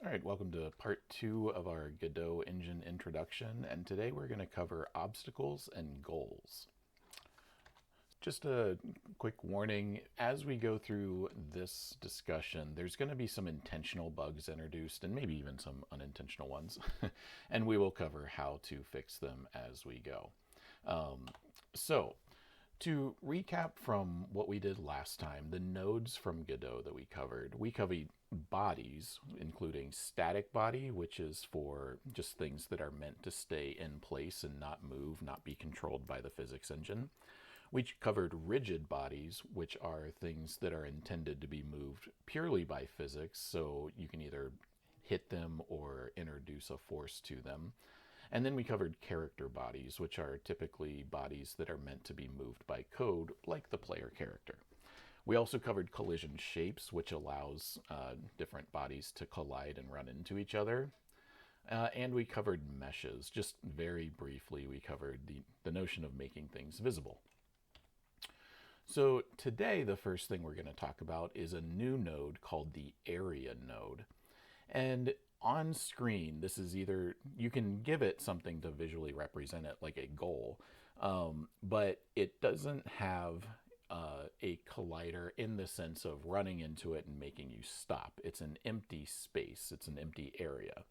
All right, welcome to part 2 of our Godot engine introduction, and today we're going to cover obstacles and goals. Just a quick warning, as we go through this discussion, there's going to be some intentional bugs introduced and maybe even some unintentional ones, and we will cover how to fix them as we go. Um, so, to recap from what we did last time, the nodes from Godot that we covered bodies, including static body, which is for just things that are meant to stay in place and not move, not be controlled by the physics engine. We covered rigid bodies, which are things that are intended to be moved purely by physics, so you can either hit them or introduce a force to them. And then we covered character bodies, which are typically bodies that are meant to be moved by code, like the player character. We also covered collision shapes, which allows different bodies to collide and run into each other. And we covered meshes. Just very briefly, we covered the notion of making things visible. So today, the first thing we're going to talk about is a new node called the area node. And on screen, this is either, you can give it something to visually represent it like a goal, but it doesn't have a collider in the sense of running into it and making you stop. It's an empty space, it's an empty area.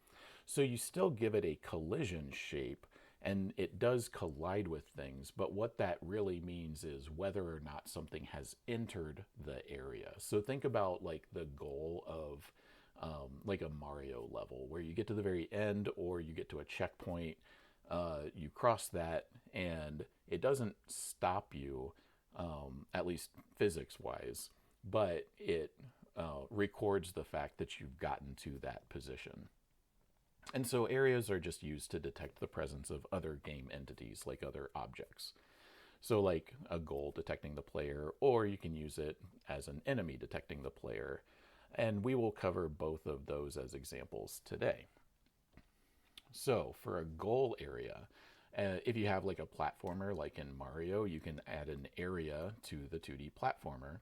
So you still give it a collision shape, and it does collide with things, but what that really means is whether or not something has entered the area. So think about like the goal of like a Mario level where you get to the very end or you get to a checkpoint, you cross that, and it doesn't stop you, at least physics wise, but it records the fact that you've gotten to that position. And so areas are just used to detect the presence of other game entities, like other objects. So, like a goal detecting the player, or you can use it as an enemy detecting the player. And we will cover both of those as examples today. So, for a goal area, if you have like a platformer like in Mario, you can add an area to the 2D platformer.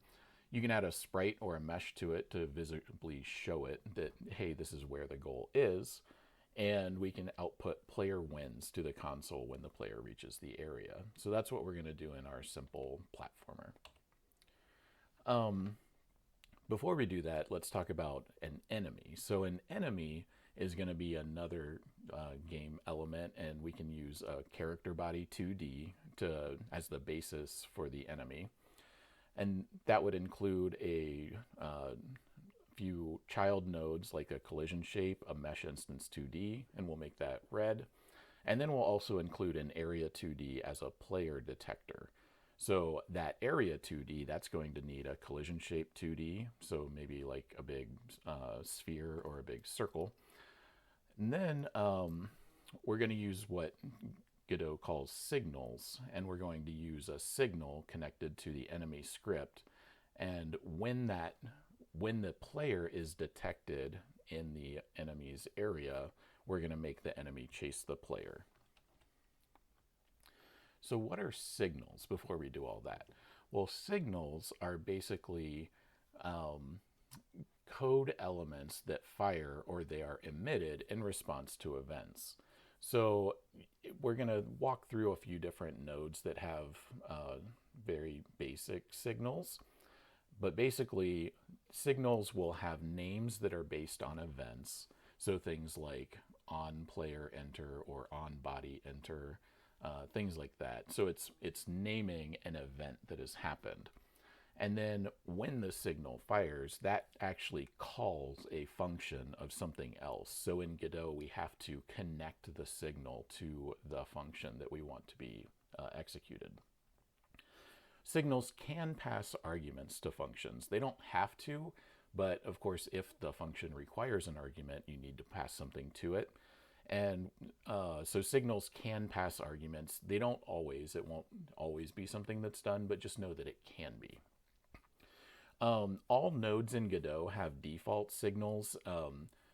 You can add a sprite or a mesh to it to visibly show it that, hey, this is where the goal is. And we can output player wins to the console when the player reaches the area. So that's what we're going to do in our simple platformer. Um, Before we do that, let's talk about an enemy. So an enemy is going to be another game element, and we can use a character body 2D as the basis for the enemy. And that would include a few child nodes like a collision shape, a mesh instance 2D, and we'll make that red. And then we'll also include an area 2D as a player detector. So that area 2D, that's going to need a collision shape 2D, so maybe like a big sphere or a big circle. And then we're going to use what Godot calls signals, and we're going to use a signal connected to the enemy script. And when the player is detected in the enemy's area, we're going to make the enemy chase the player. So what are signals before we do all that? Well, signals are basically code elements that fire or they are emitted in response to events. So we're going to walk through a few different nodes that have very basic signals. But basically, signals will have names that are based on events. So things like on player enter or on body enter, things like that. So it's naming an event that has happened. And then when the signal fires, that actually calls a function of something else. So in Godot, we have to connect the signal to the function that we want to be executed. Signals can pass arguments to functions. They don't have to, but of course, if the function requires an argument, you need to pass something to it. And so signals can pass arguments. They don't always. It won't always be something that's done, but just know that it can be. All nodes in Godot have default signals.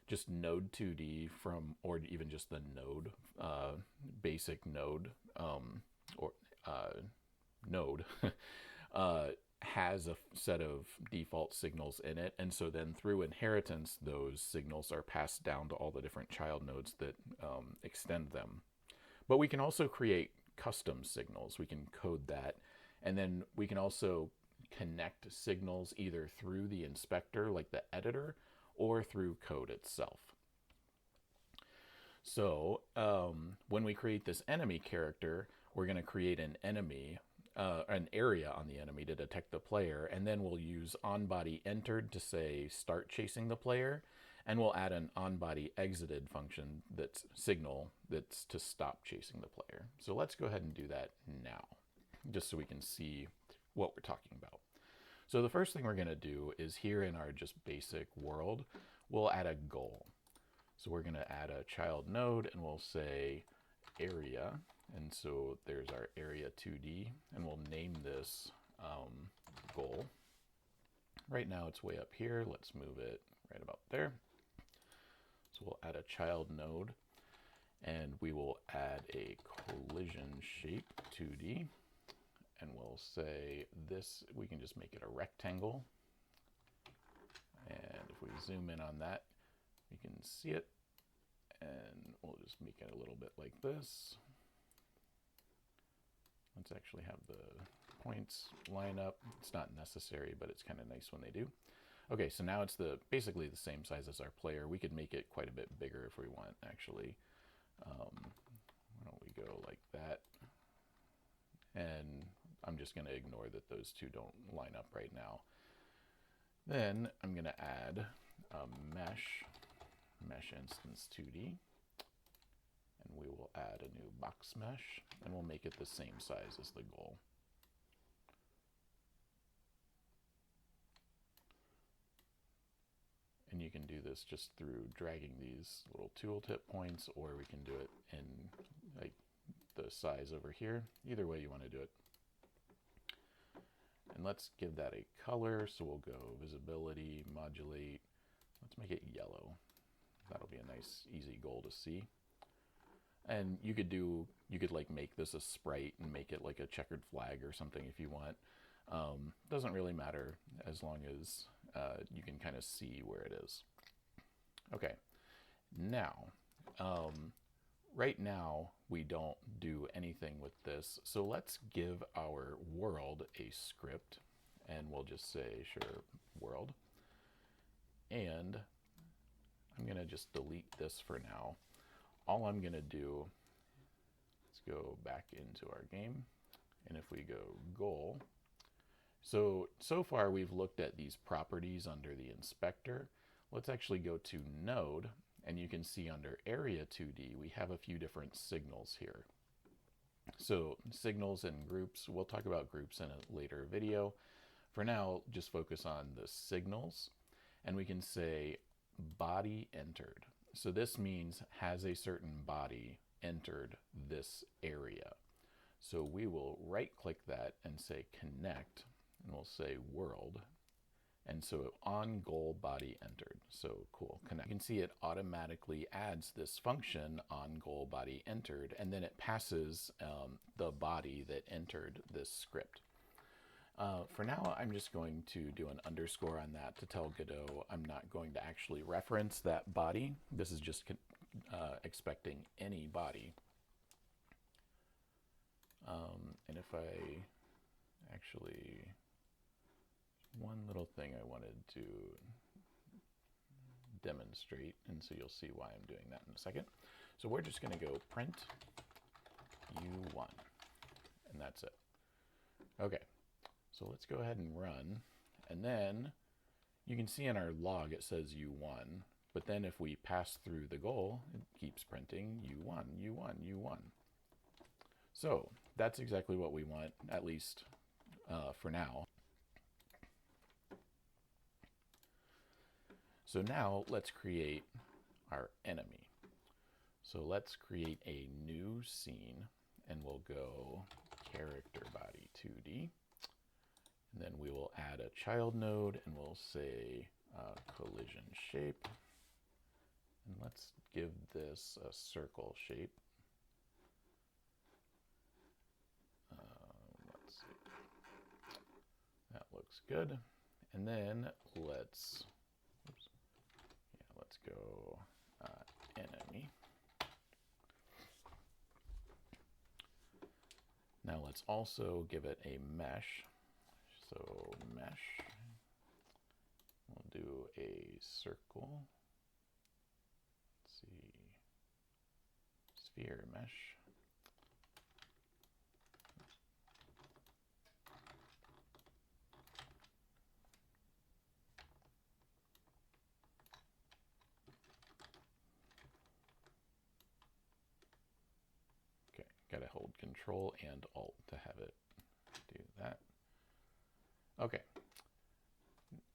Just node 2D from, or even just the node, basic node, or node has a set of default signals in it, and so then through inheritance those signals are passed down to all the different child nodes that extend them. But we can also create custom signals. We can code that, and then we can also connect signals either through the inspector, like the editor, or through code itself. So when we create this enemy character, we're going to create an enemy, an area on the enemy to detect the player, and then we'll use onBody entered to say start chasing the player, and we'll add an onBody exited function that's signal that's to stop chasing the player. So let's go ahead and do that now, just so we can see what we're talking about. So the first thing we're going to do is here in our just basic world, we'll add a goal. So we're going to add a child node, and we'll say area. And so there's our area 2D, and we'll name this goal. Right now it's way up here. Let's move it right about there. So we'll add a child node, and we will add a collision shape 2D. And we'll say this, we can just make it a rectangle. And if we zoom in on that, we can see it. And we'll just make it a little bit like this. Let's actually have the points line up. It's not necessary, but it's kind of nice when they do. Okay, so now it's basically the same size as our player. We could make it quite a bit bigger if we want, actually. Why don't we go like that? And I'm just going to ignore that those two don't line up right now. Then I'm going to add a mesh instance 2D, and we will add a new box mesh, and we'll make it the same size as the goal. And you can do this just through dragging these little tooltip points, or we can do it in like the size over here. Either way you want to do it. And let's give that a color, so we'll go visibility, modulate. Let's make it yellow. That'll be a nice, easy goal to see. And you could like make this a sprite and make it like a checkered flag or something if you want. Doesn't really matter as long as you can kind of see where it is. Okay, now, right now we don't do anything with this, so let's give our world a script, and we'll just say, sure, world. And I'm going to just delete this for now. All I'm going to do, let's go back into our game, and if we go goal, so far we've looked at these properties under the inspector. Let's actually go to node, and you can see under area 2D we have a few different signals here. So signals and groups, we'll talk about groups in a later video. For now, just focus on the signals, and we can say body entered. So this means has a certain body entered this area. So we will right click that and say connect, and we'll say world. And so on goal body entered. So cool, connect. You can see it automatically adds this function on goal body entered, and then it passes the body that entered this script. For now, I'm just going to do an underscore on that to tell Godot I'm not going to actually reference that body. This is just expecting any body. And if I actually, one little thing I wanted to demonstrate, and so you'll see why I'm doing that in a second. So we're just going to go print U1, and that's it. Okay. So let's go ahead and run, and then you can see in our log it says U1, but then if we pass through the goal, it keeps printing U1, U1, U1. So that's exactly what we want, at least for now. So now let's create our enemy. So let's create a new scene, and we'll go character body 2D. And then we will add a child node, and we'll say collision shape. And let's give this a circle shape. Let's see. That looks good. And then let's, oops, yeah, let's go enemy. Now let's also give it a mesh. So mesh, we'll do a circle. Let's see, sphere mesh. Okay, gotta hold Control and Alt to have it do that. Okay,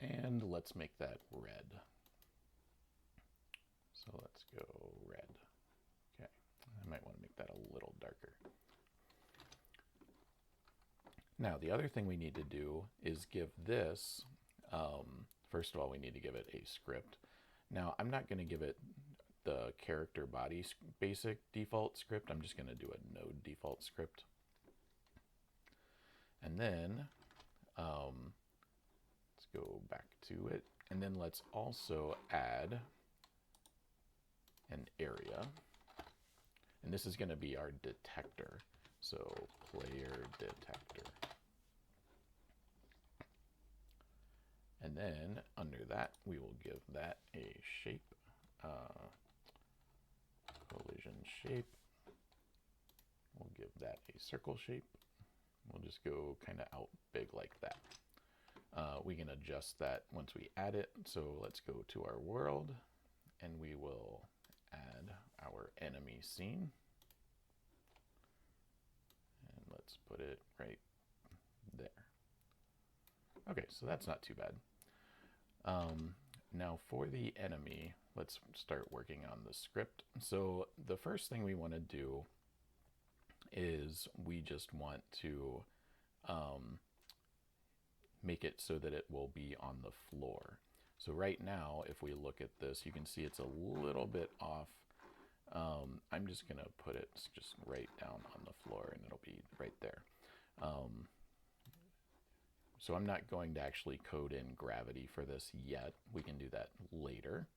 and let's make that red. So let's go red. Okay, I might want to make that a little darker. Now, the other thing we need to do is give this, first of all, we need to give it a script. Now, I'm not going to give it the character body basic default script. I'm just going to do a node default script. And then let's go back to it. And then let's also add an area. And this is going to be our detector. So player detector. And then under that, we will give that a shape, collision shape. We'll give that a circle shape. We'll just go kind of out big like that. We can adjust that once we add it. So let's go to our world and we will add our enemy scene. And let's put it right there. Okay, so that's not too bad. Now for the enemy, let's start working on the script. So the first thing we want to do is we just want to make it so that it will be on the floor. So right now, if we look at this, you can see it's a little bit off. I'm just going to put it just right down on the floor and it'll be right there. So I'm not going to actually code in gravity for this yet. We can do that later.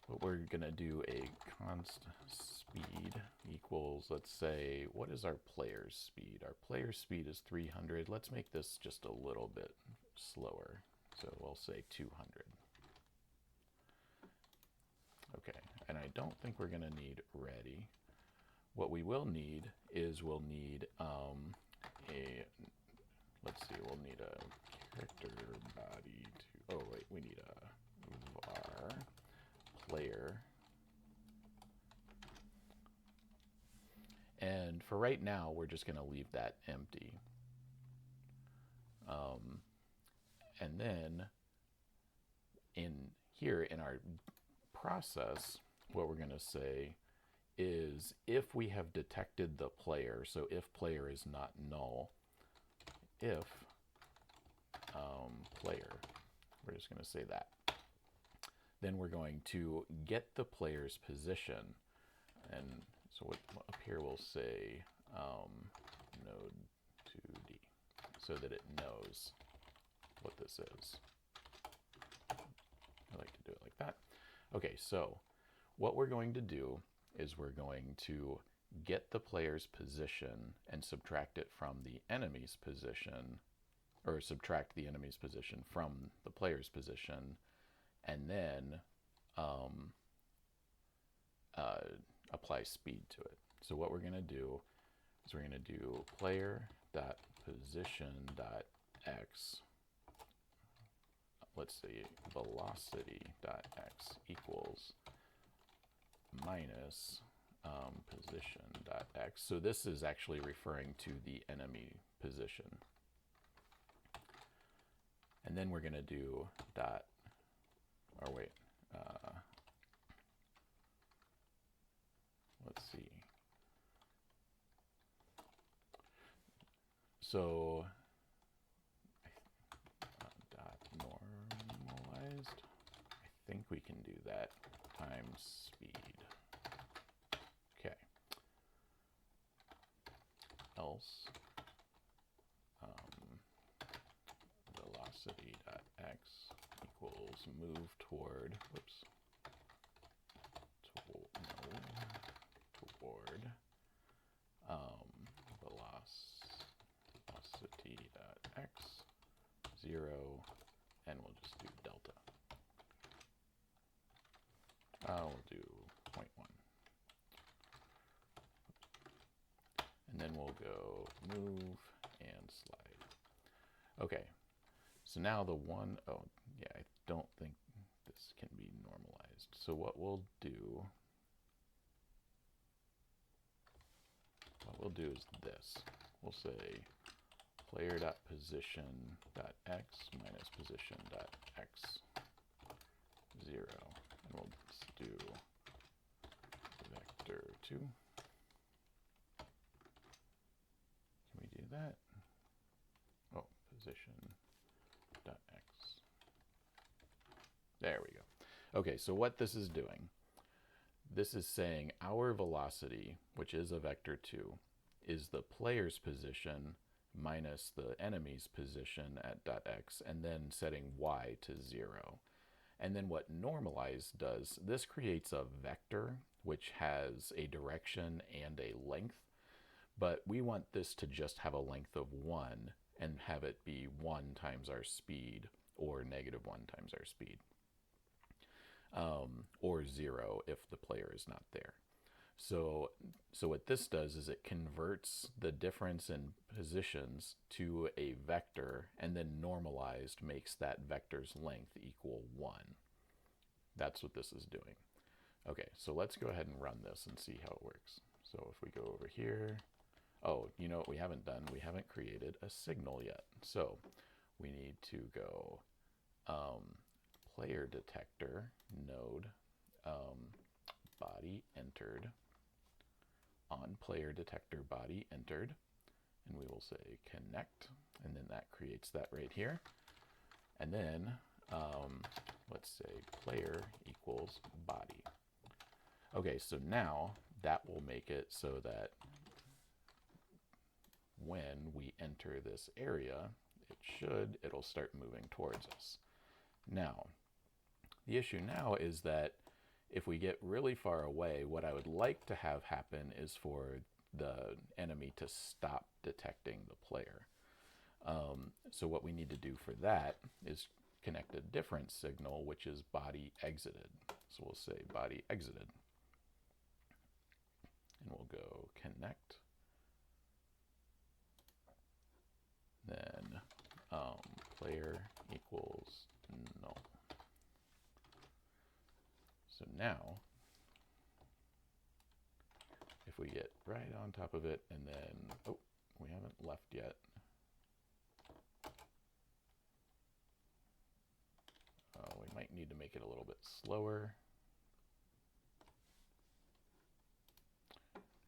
But we're going to do a const speed equals, let's say, what is our player's speed? Our player's speed is 300. Let's make this just a little bit slower. So we'll say 200. Okay, and I don't think we're going to need ready. What we will need is we'll need let's see, we'll need a character body to, oh wait, we need a var player. And for right now, we're just going to leave that empty. And then in here in our process, what we're going to say is if we have detected the player, so if player is not null, if player, we're just going to say that. Then we're going to get the player's position. And so what, up here we'll say node 2D so that it knows what this is. I like to do it like that. Okay, so what we're going to do is we're going to get the player's position and subtract it from the enemy's position, or subtract the enemy's position from the player's position, and then apply speed to it. So what we're going to do is we're going to do player.position.x, let's see, velocity.x equals minus position.x. So this is actually referring to the enemy position. And then we're going to do dot, or wait, let's see. So dot normalized, I think we can do that times speed. Okay. Else, velocity.x equals move toward, whoops, toward velocity.x 0, and we'll just do delta. We'll do 0.1. And then we'll go move and slide. Okay, so now the one, oh yeah, I don't think this can be normalized. So what we'll do is this. We'll say player.position.x minus position.x 0. And we'll just do vector 2. Can we do that? Oh, position.x. There we go. Okay, so what this is doing, this is saying our velocity, which is a vector 2, is the player's position minus the enemy's position at .x, and then setting y to 0. And then what normalize does, this creates a vector which has a direction and a length, but we want this to just have a length of 1 and have it be 1 times our speed, or negative 1 times our speed, or 0 if the player is not there. So what this does is it converts the difference in positions to a vector, and then normalized makes that vector's length equal 1. That's what this is doing. Okay, so let's go ahead and run this and see how it works. So if we go over here, oh, you know what we haven't done? We haven't created a signal yet. So we need to go player detector node body entered on player detector body entered, and we will say connect, and then that creates that right here. And then let's say player equals body. Okay, so now that will make it so that when we enter this area, it'll start moving towards us. Now, the issue now is that if we get really far away, what I would like to have happen is for the enemy to stop detecting the player. So what we need to do for that is connect a different signal, which is body exited. So we'll say body exited. And we'll go connect. Then player equals null. So now, if we get right on top of it, and then, oh, we haven't left yet. We might need to make it a little bit slower.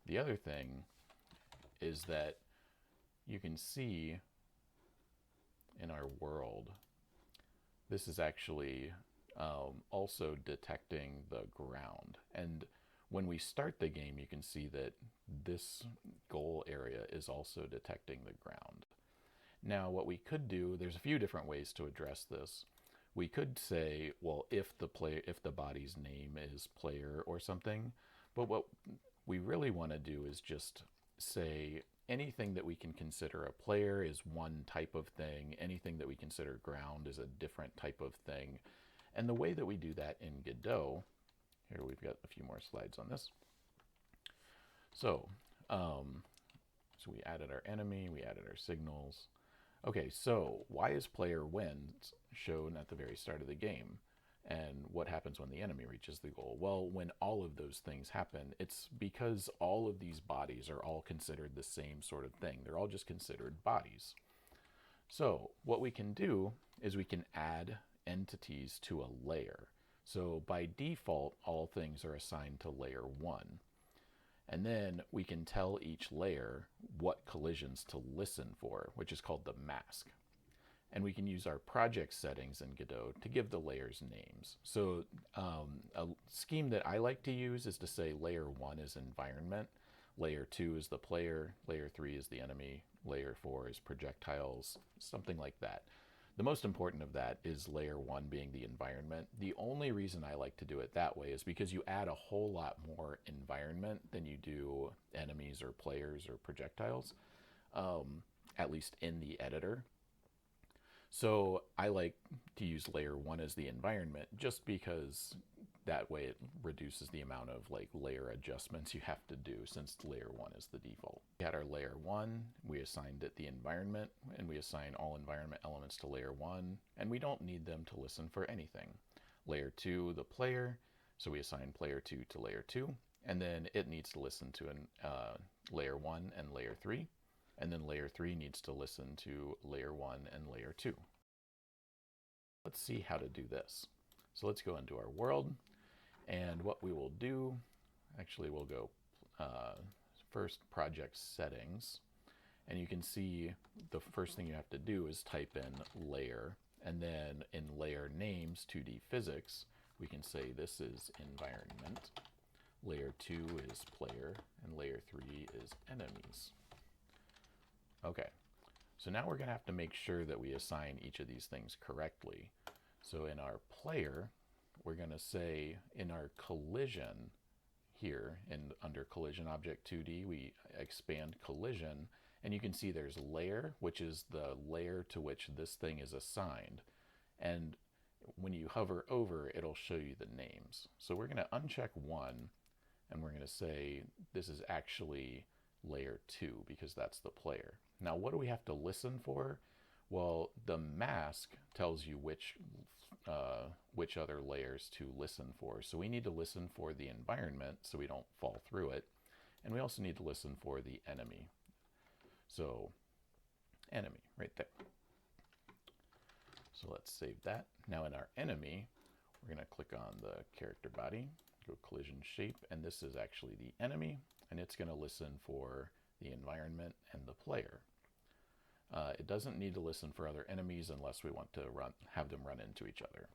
The other thing is that you can see in our world, this is actually also detecting the ground. And when we start the game, you can see that this goal area is also detecting the ground. Now, what we could do, there's a few different ways to address this. We could say, well, if the body's name is player or something, but what we really want to do is just say anything that we can consider a player is one type of thing, anything that we consider ground is a different type of thing. And the way that we do that in Godot, here we've got a few more slides on this. So we added our enemy, we added our signals. Okay, so why is player wins shown at the very start of the game? And what happens when the enemy reaches the goal? Well, when all of those things happen, it's because all of these bodies are all considered the same sort of thing. They're all just considered bodies. So what we can do is we can add entities to a layer. So by default, all things are assigned to layer 1. And then we can tell each layer what collisions to listen for, which is called the mask. And we can use our project settings in Godot to give the layers names. So a scheme that I like to use is to say layer 1 is environment, layer 2 is the player, layer 3 is the enemy, layer 4 is projectiles, something like that. The most important of that is layer one being the environment. The only reason I like to do it that way is because you add a whole lot more environment than you do enemies or players or projectiles, at least in the editor. So I like to use layer one as the environment just because that way it reduces the amount of like layer adjustments you have to do since layer one is the default. We had our layer one, we assigned it the environment, and we assign all environment elements to layer one, and we don't need them to listen for anything. Layer two, the player, so we assign player two to layer two, and then it needs to listen to layer one and layer three, and then layer three needs to listen to layer one and layer two. Let's see how to do this. So let's go into our world, and what we will do, actually we'll go first project settings, and you can see the first thing you have to do is type in layer, and then in layer names 2D physics we can say this is environment, layer 2 is player, and layer 3 is enemies. Okay, so now we're going to have to make sure that we assign each of these things correctly. So in our player, we're going to say in our collision here, under collision object 2D, we expand collision, and you can see there's layer, which is the layer to which this thing is assigned. And when you hover over, it'll show you the names. So we're going to uncheck 1, and we're going to say this is actually layer 2 because that's the player. Now what do we have to listen for? Well, the mask tells you which other layers to listen for. So we need to listen for the environment so we don't fall through it. And we also need to listen for the enemy. So enemy right there. So let's save that. Now in our enemy, we're going to click on the character body, go collision shape, and this is actually the enemy, and it's going to listen for the environment and the player. It doesn't need to listen for other enemies unless we want to have them run into each other.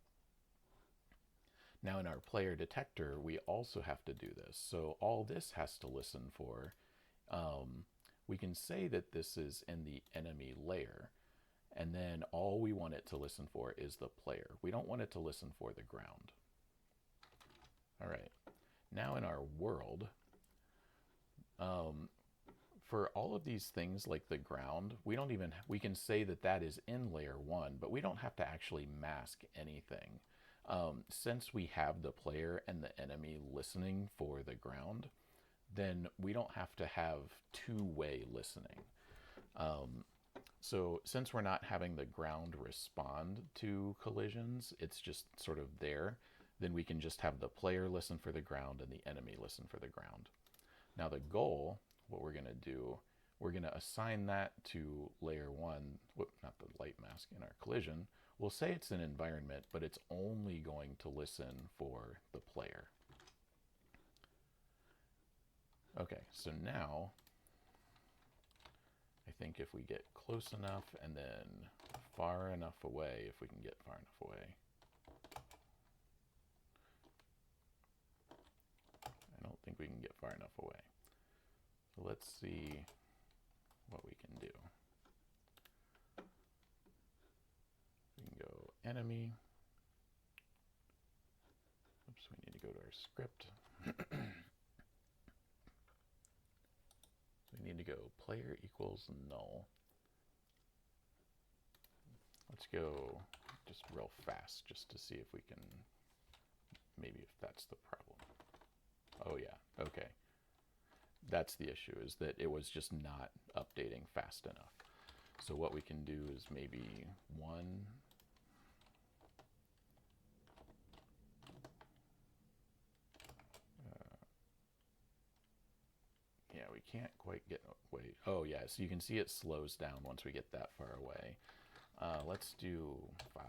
Now in our player detector, we also have to do this. So all this has to listen for, we can say that this is in the enemy layer, and then all we want it to listen for is the player. We don't want it to listen for the ground. All right, now in our world, for all of these things like the ground, we can say that that is in layer 1, but we don't have to actually mask anything. Since we have the player and the enemy listening for the ground, then we don't have to have two-way listening. So since we're not having the ground respond to collisions, it's just sort of there, then we can just have the player listen for the ground and the enemy listen for the ground. Now the goal, what we're going to do, we're going to assign that to layer 1, not the light mask, in our collision. We'll say it's an environment, but it's only going to listen for the player. Okay, so now I think if we get close enough and then far enough away, if we can get far enough away, I don't think we can get far enough away. So let's see what we can do. We can go enemy. Oops, we need to go to our script. We need to go player equals null. Let's go just real fast just to see if we can, maybe if that's the problem. Oh yeah, okay. That's the issue, is that it was just not updating fast enough. So what we can do is maybe 1. Yeah, we can't quite get away. Oh yeah, so you can see it slows down once we get that far away. Let's do 5.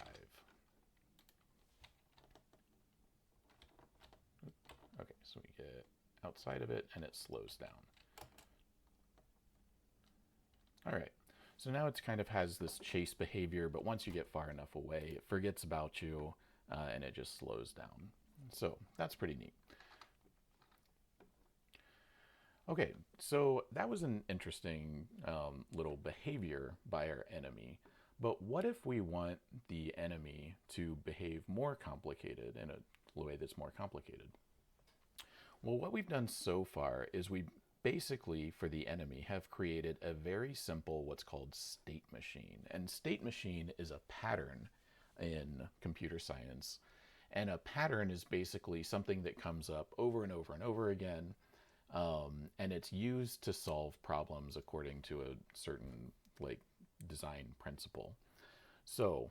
Okay, so we get outside of it and it slows down. All right, so now it's kind of has this chase behavior, but once you get far enough away, it forgets about you and it just slows down. So that's pretty neat. Okay, so that was an interesting little behavior by our enemy, But what if we want the enemy to behave more complicated in a way that's more complicated? Well, what we've done so far is we basically, for the enemy, have created a very simple what's called state machine. And state machine is a pattern in computer science. And a pattern is basically something that comes up over and over and over again. And it's used to solve problems according to a certain like design principle. So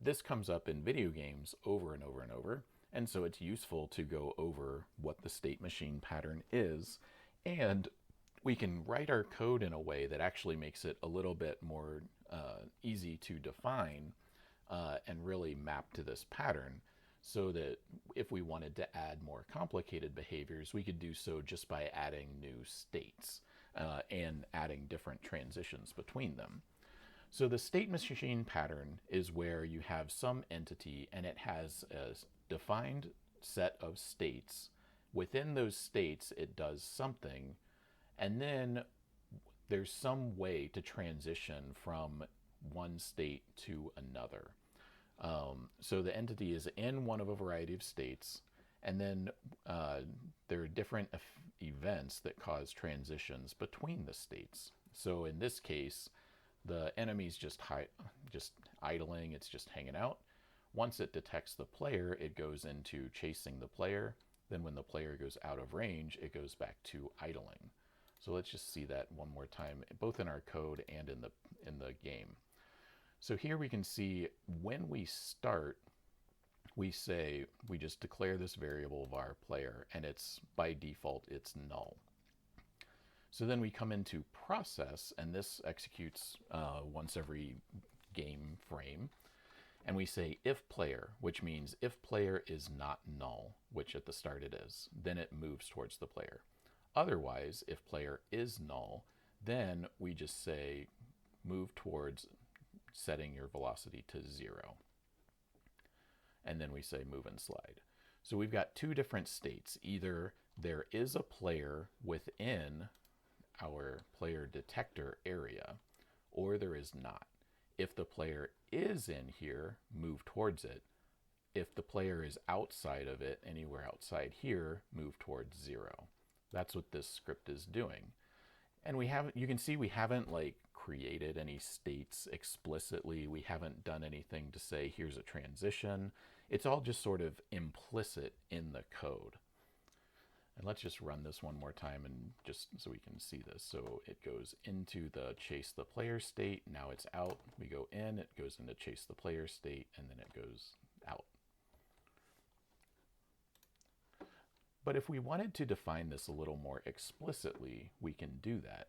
this comes up in video games over and over and over. And so it's useful to go over what the state machine pattern is. And we can write our code in a way that actually makes it a little bit more easy to define and really map to this pattern, so that if we wanted to add more complicated behaviors, we could do so just by adding new states and adding different transitions between them. So the state machine pattern is where you have some entity and it has a defined set of states. Within those states, it does something, and then there's some way to transition from one state to another. So the entity is in one of a variety of states, and then there are different events that cause transitions between the states. So in this case, the enemy's just idling, it's just hanging out. Once it detects the player, it goes into chasing the player. Then when the player goes out of range, it goes back to idling. So let's just see that one more time, both in our code and in the game. So here we can see when we start, we just declare this variable var player, and it's by default it's null. So then we come into process, and this executes once every game frame. And we say if player, which means if player is not null, which at the start it is, then it moves towards the player. Otherwise, if player is null, then we just say move towards setting your velocity to 0. And then we say move and slide. So we've got two different states. Either there is a player within our player detector area, or there is not. If the player is in here, move towards it. If the player is outside of it, anywhere outside here, move towards 0. That's what this script is doing. And you can see we haven't like created any states explicitly. We haven't done anything to say here's a transition. It's all just sort of implicit in the code. And let's just run this one more time, and just so we can see this. So it goes into the chase the player state. Now it's out. We go in, it goes into chase the player state, and then it goes out. But if we wanted to define this a little more explicitly, we can do that.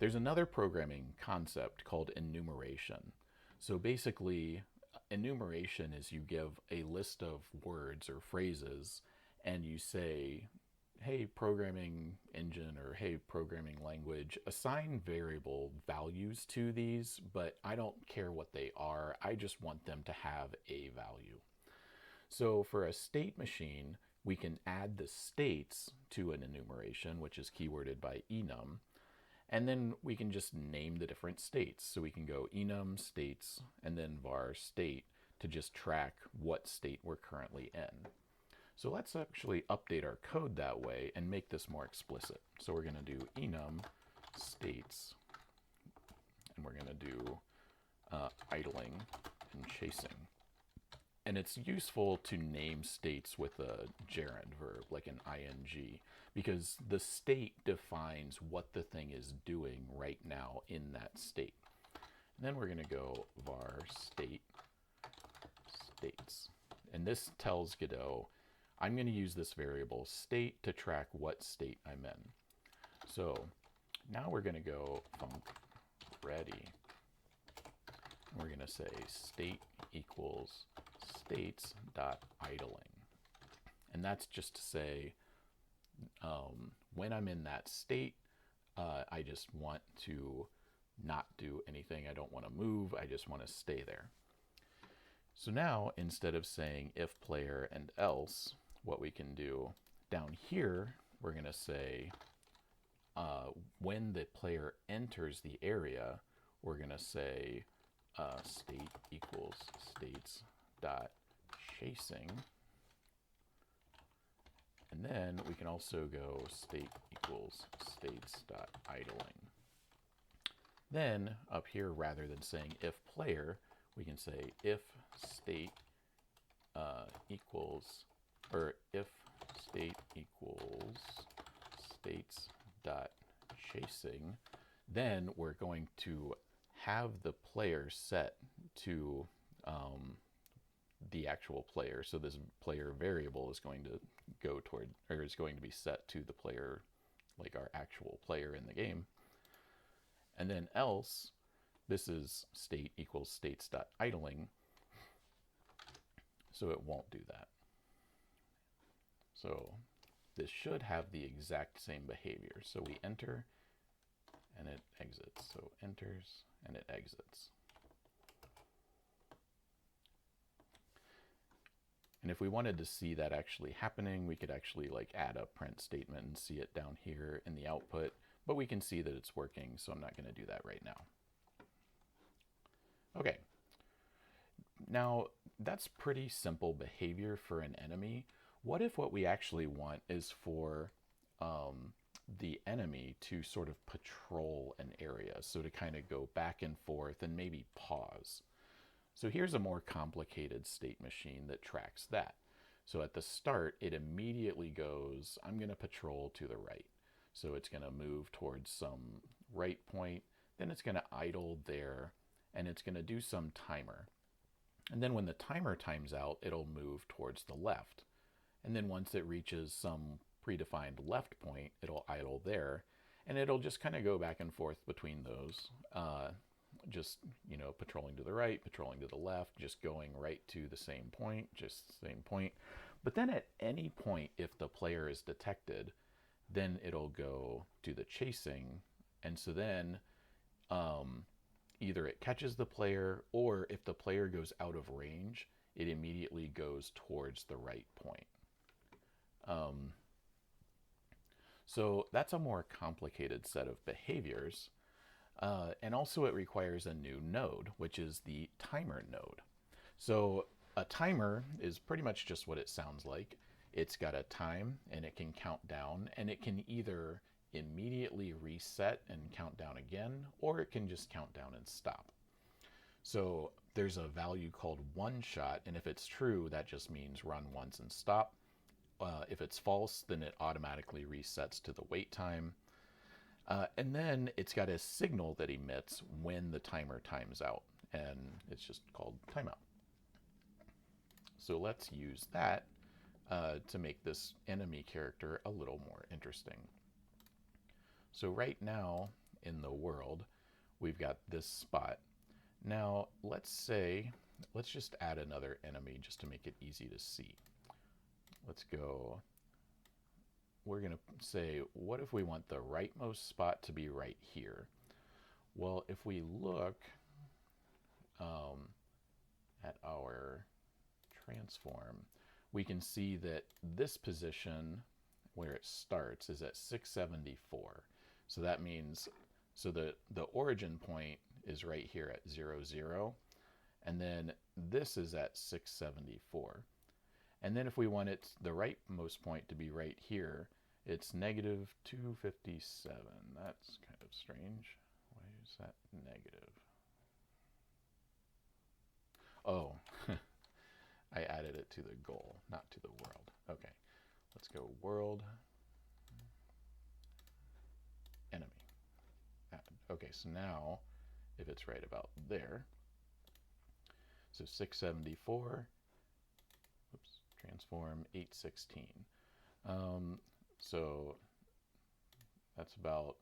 There's another programming concept called enumeration. So basically, enumeration is you give a list of words or phrases, and you say, hey, programming engine, or hey, programming language, assign variable values to these, but I don't care what they are. I just want them to have a value. So for a state machine, we can add the states to an enumeration, which is keyworded by enum, and then we can just name the different states. So we can go enum states and then var state to just track what state we're currently in. So let's actually update our code that way and make this more explicit. So we're going to do enum states, and we're going to do idling and chasing. And it's useful to name states with a gerund verb, like an ing, because the state defines what the thing is doing right now in that state. And then we're going to go var state states. And this tells Godot, I'm going to use this variable state to track what state I'm in. So now we're going to go func ready. And we're going to say state equals states.idling. And that's just to say, when I'm in that state, I just want to not do anything. I don't want to move. I just want to stay there. So now, instead of saying if player and else, what we can do down here, we're going to say when the player enters the area, we're going to say state equals states dot chasing. And then we can also go state equals states dot idling. Then up here, rather than saying if player, we can say if state equals, or if state equals states dot chasing. Then we're going to have the player set to the actual player. So this player variable is going to go toward, or is going to be set to the player, like our actual player in the game. And then else, this is state equals states dot idling. So it won't do that. So this should have the exact same behavior. So we enter and it exits. So enters and it exits. And if we wanted to see that actually happening, we could actually like add a print statement and see it down here in the output, but we can see that it's working, so I'm not going to do that right now. Okay. Now, that's pretty simple behavior for an enemy. What if what we actually want is for the enemy to sort of patrol an area, so to kind of go back and forth and maybe pause? So here's a more complicated state machine that tracks that. So at the start, it immediately goes, I'm going to patrol to the right. So it's going to move towards some right point, then it's going to idle there, and it's going to do some timer. And then when the timer times out, it'll move towards the left. And then once it reaches some predefined left point, it'll idle there, and it'll just kind of go back and forth between those. Just, you know, patrolling to the right, patrolling to the left, just going right to the same point, just the same point. But then at any point, if the player is detected, then it'll go do the chasing. And so then either it catches the player, or if the player goes out of range, it immediately goes towards the right point. So that's a more complicated set of behaviors. And also it requires a new node, which is the timer node. So a timer is pretty much just what it sounds like. It's got a time and it can count down, and it can either immediately reset and count down again, or it can just count down and stop. So there's a value called one shot, and if it's true, that just means run once and stop. If it's false, then it automatically resets to the wait time. And then it's got a signal that emits when the timer times out, and it's just called timeout. So let's use that to make this enemy character a little more interesting. So right now in the world, we've got this spot. Now let's just add another enemy just to make it easy to see. Let's go. We're going to say, what if we want the rightmost spot to be right here? Well, if we look at our transform, we can see that this position where it starts is at 674. So that means, so the origin point is right here at 0, 0, and then this is at 674. And then if we want it, the rightmost point to be right here, it's negative 257. That's kind of strange. Why is that negative? Oh, I added it to the goal, not to the world. Okay, let's go world, enemy. Add. Okay, so now if it's right about there, so 674, oops, transform 816. So that's about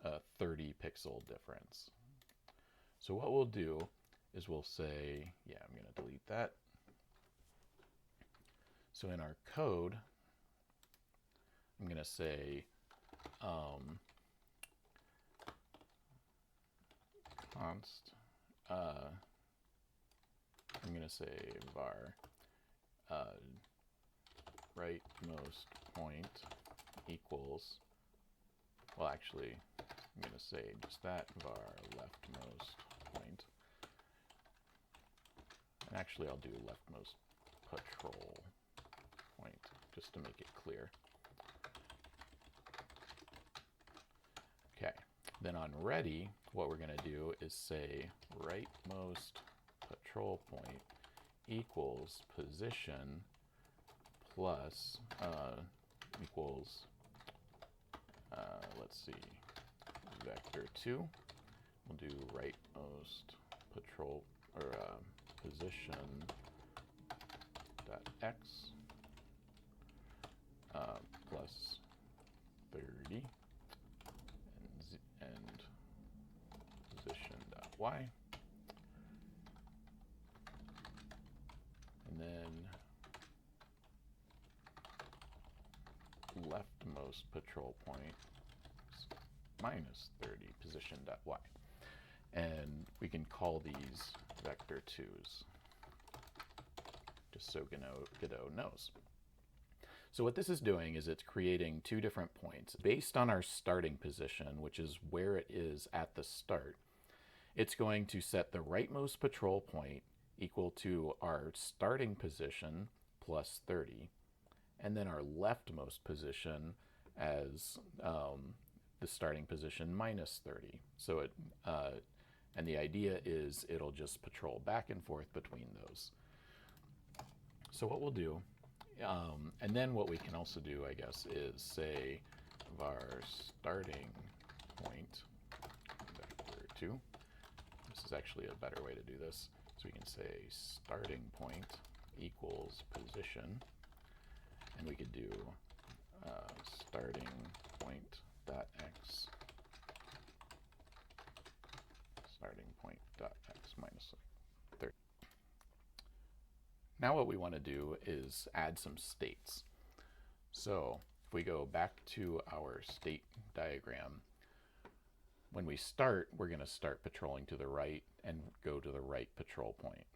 a 30 pixel difference. So what we'll do is we'll say, yeah, I'm going to delete that. So in our code, I'm going to say const, I'm going to say var rightmost point equals well, actually, I'm going to say just that var leftmost point. And actually, I'll do leftmost patrol point just to make it clear. Okay, then on ready, what we're going to do is say rightmost patrol point equals position plus equals, let's see, vector 2. We'll do rightmost patrol or position dot x plus 30 and position dot y, and then leftmost patrol point minus 30 position dot y. And we can call these vector 2's, just so Godot knows. So what this is doing is it's creating two different points. Based on our starting position, which is where it is at the start, it's going to set the rightmost patrol point equal to our starting position plus 30, and then our leftmost position as the starting position minus 30. So it, and the idea is it'll just patrol back and forth between those. So what we'll do, and then what we can also do, I guess, is say var starting point vector 2. This is actually a better way to do this. So we can say starting point equals position, and we could do starting point dot x starting point dot x minus 30. Now what we want to do is add some states. So if we go back to our state diagram, when we start, we're going to start patrolling to the right and go to the right patrol point,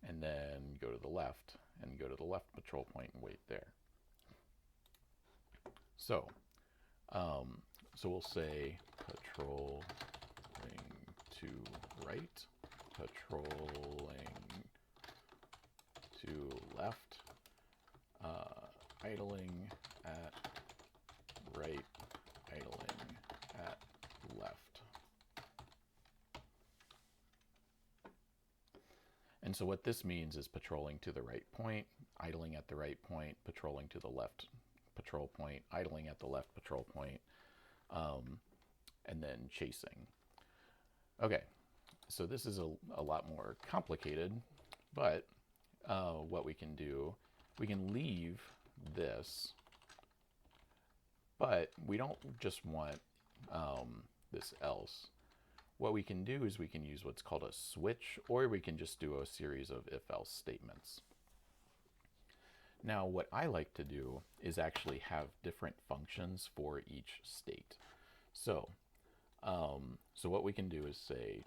and then go to the left and go to the left patrol point and wait there. So, so we'll say patrolling to right, patrolling to left, idling at right, idling at left. And so what this means is patrolling to the right point, idling at the right point, patrolling to the left patrol point, idling at the left patrol point, and then chasing. Okay, so this is a lot more complicated, but what we can do, we can leave this, but we don't just want this else. What we can do is we can use what's called a switch, or we can just do a series of if-else statements. Now, what I like to do is actually have different functions for each state. So, so what we can do is say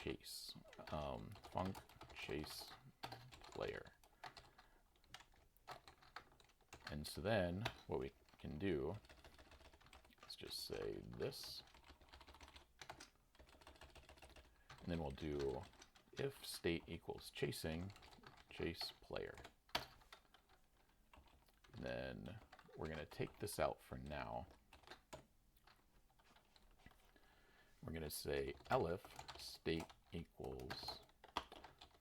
chase, func chase player. And so then what we can do is just say this. And then we'll do if state equals chasing, chase player. And then we're going to take this out for now. We're going to say elif state equals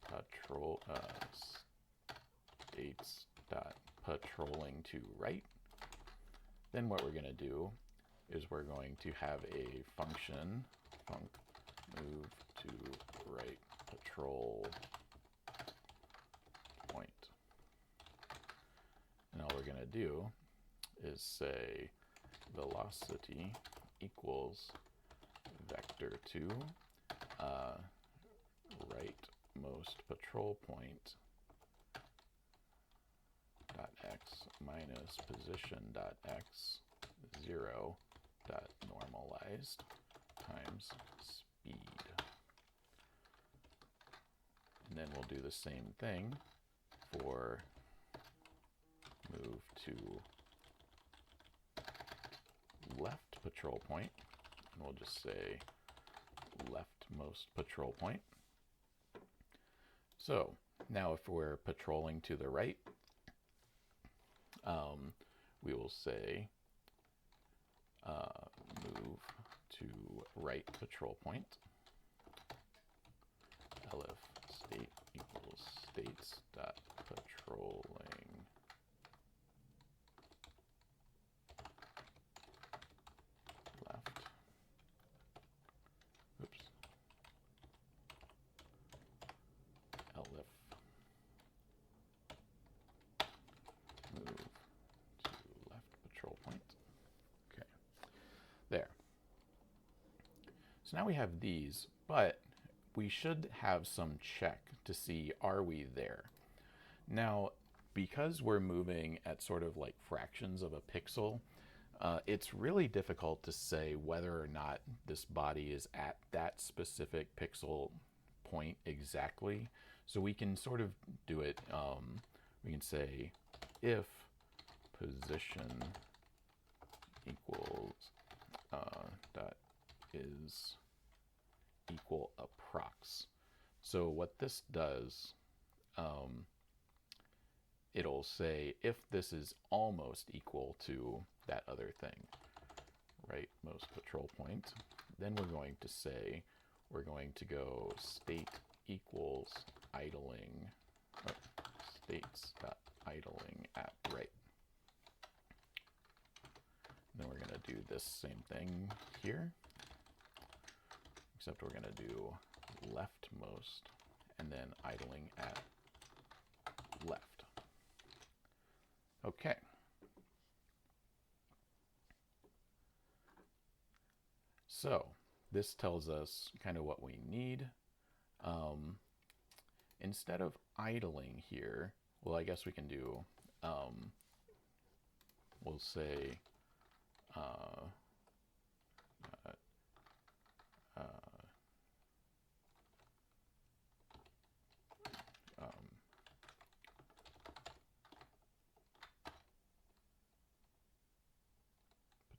patrol states dot patrolling to right. Then what we're going to do is we're going to have a function func move to right patrol point. And all we're going to do is say velocity equals vector 2 rightmost patrol point dot x minus position dot x 0 dot normalized times speed. And then we'll do the same thing for move to left patrol point, and we'll just say leftmost patrol point. So now if we're patrolling to the right, we will say move to right patrol point, elif state equals states dot patrolling left. Oops. Elif move to left patrol point. Okay, there. So now we have these, but we should have some check to see, are we there? Now, because we're moving at sort of like fractions of a pixel, it's really difficult to say whether or not this body is at that specific pixel point exactly. So we can sort of do it, we can say if position equals dot is equal approx. So what this does, it'll say if this is almost equal to that other thing, rightmost patrol point, then we're going to say, we're going to go state equals idling, states dot idling at right. And then we're going to do this same thing here, except we're going to do leftmost and then idling at left. Okay. So this tells us kind of what we need. Instead of idling here, well, I guess we can do, we'll say,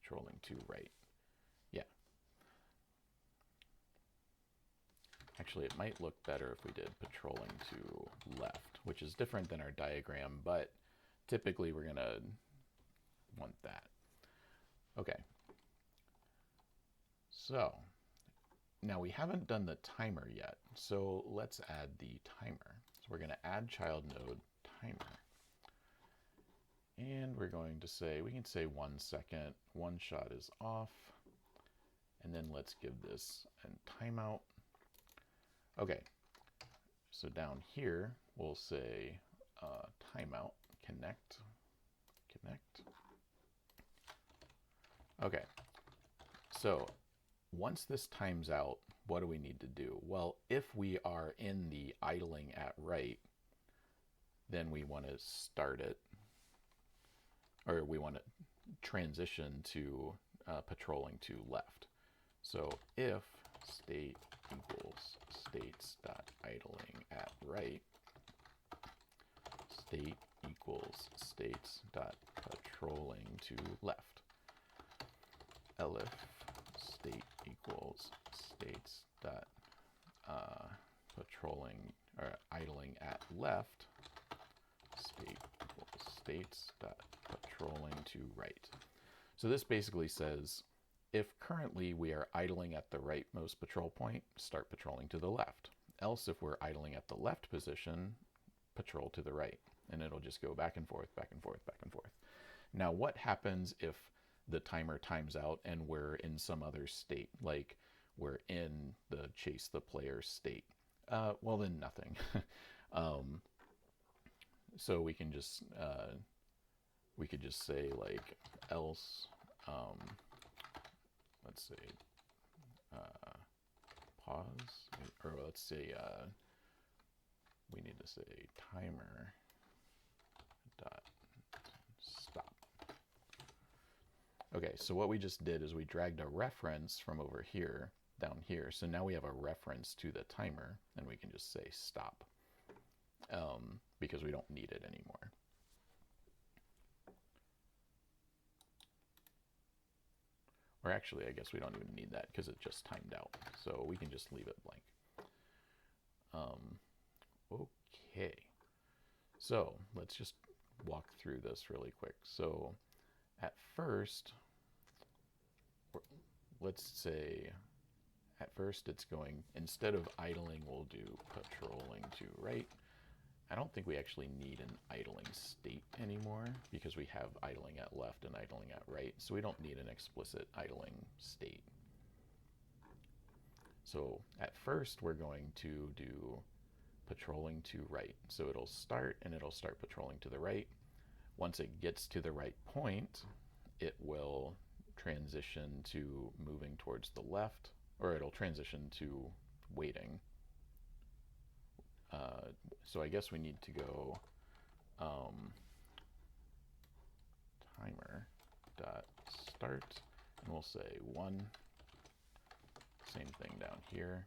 patrolling to right. Yeah. Actually, it might look better if we did patrolling to left, which is different than our diagram, but typically we're going to want that. Okay. So now we haven't done the timer yet, so let's add the timer. So we're going to add child node timer. And we're going to say, we can say 1 second, one shot is off, and then let's give this a timeout. Okay, so down here, we'll say timeout, connect. Okay, so once this times out, what do we need to do? Well, if we are in the idling at right, then we want to start it, or we want to transition to patrolling to left. So if state equals states dot idling at right, state equals states dot patrolling to left, elif state equals states dot patrolling or idling at left, state equals states dot patrolling to right. So this basically says, if currently we are idling at the rightmost patrol point, start patrolling to the left. Else, if we're idling at the left position, patrol to the right. And it'll just go back and forth, back and forth, back and forth. Now, what happens if the timer times out and we're in some other state, like we're in the chase the player state? Well, then nothing. So we can just we could just say like else, let's say pause, or let's say we need to say timer dot stop. Okay, so what we just did is we dragged a reference from over here down here. So now we have a reference to the timer, and we can just say stop, because we don't need it anymore. Or actually, I guess we don't even need that because it just timed out. So we can just leave it blank. Okay. So let's just walk through this really quick. So at first, let's say at first it's going, instead of idling, we'll do patrolling to right. I don't think we actually need an idling state anymore because we have idling at left and idling at right. So we don't need an explicit idling state. So at first we're going to do patrolling to right. So it'll start patrolling to the right. Once it gets to the right point, it will transition to moving towards the left, or it'll transition to waiting. So I guess we need to go timer dot start, and we'll say 1. Same thing down here.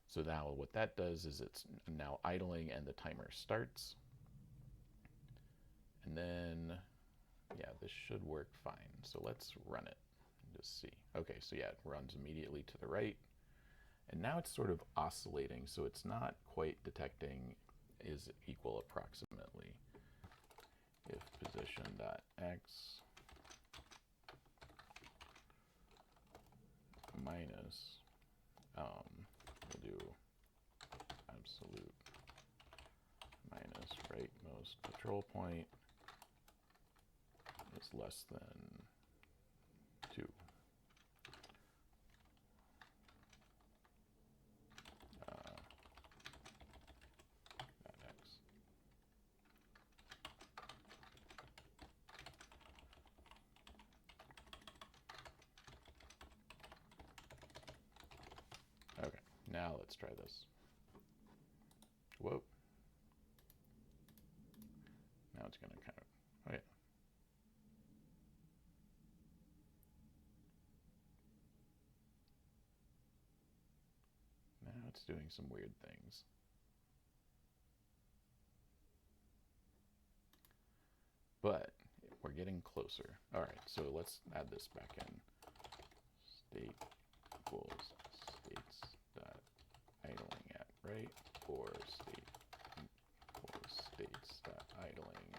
So now what that does is it's now idling and the timer starts. And then, yeah, this should work fine. So let's run it and just see. Okay, so yeah, it runs immediately to the right. And now it's sort of oscillating, so it's not quite detecting is equal approximately. If position.x minus, we'll do absolute minus rightmost patrol point is less than 2. X. Okay, now let's try this. Whoa. Now it's going to kind of, okay. Now it's doing some weird things. But we're getting closer. All right, so let's add this back in. State equals states dot idling at right, or state equals states dot idling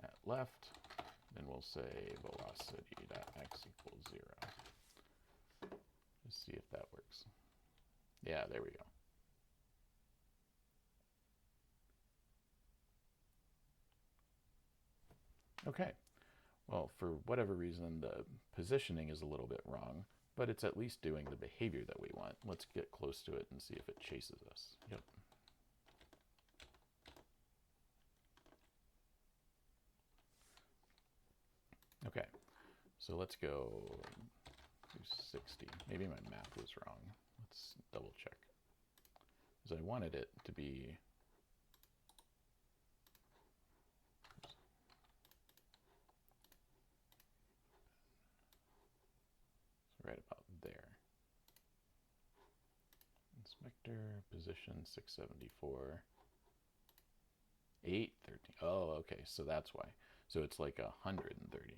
at left. Then we'll say velocity dot x equals 0. Let's see if that works. Yeah, there we go. Okay, well, for whatever reason, the positioning is a little bit wrong, but it's at least doing the behavior that we want. Let's get close to it and see if it chases us. Yep. Okay, so let's go to 60. Maybe my math was wrong. Let's double check. Because I wanted it to be right about there. Inspector, position 674. 813. Oh, okay, so that's why. So it's like 130.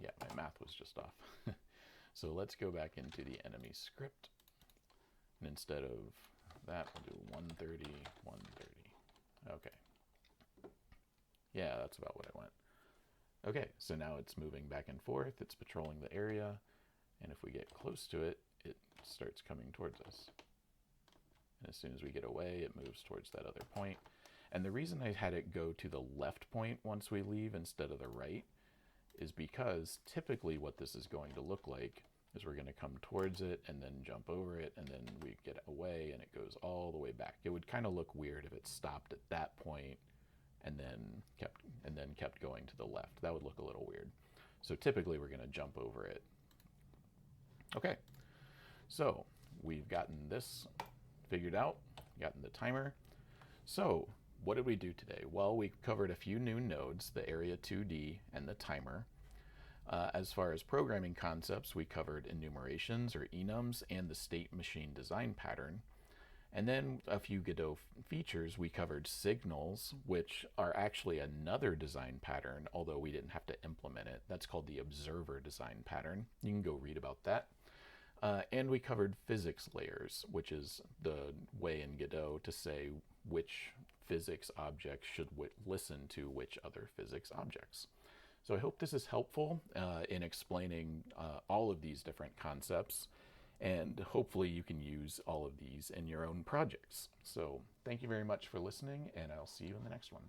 Yeah, my math was just off. So let's go back into the enemy script. And instead of that, we'll do 130, 130. Okay. Yeah, that's about what I want. Okay, so now it's moving back and forth. It's patrolling the area. And if we get close to it, it starts coming towards us. And as soon as we get away, it moves towards that other point. And the reason I had it go to the left point once we leave instead of the right is because typically what this is going to look like is we're going to come towards it and then jump over it, and then we get away and it goes all the way back. It would kind of look weird if it stopped at that point and then kept going to the left. That would look a little weird. So typically we're going to jump over it. Okay, so we've gotten this figured out, gotten the timer. So what did we do today? Well, we covered a few new nodes, the area 2D and the timer. As far as programming concepts, we covered enumerations or enums and the state machine design pattern. And then a few Godot features, we covered signals, which are actually another design pattern, although we didn't have to implement it. That's called the observer design pattern. You can go read about that. And we covered physics layers, which is the way in Godot to say which physics objects should listen to which other physics objects. So I hope this is helpful in explaining all of these different concepts, and hopefully you can use all of these in your own projects. So thank you very much for listening, and I'll see you in the next one.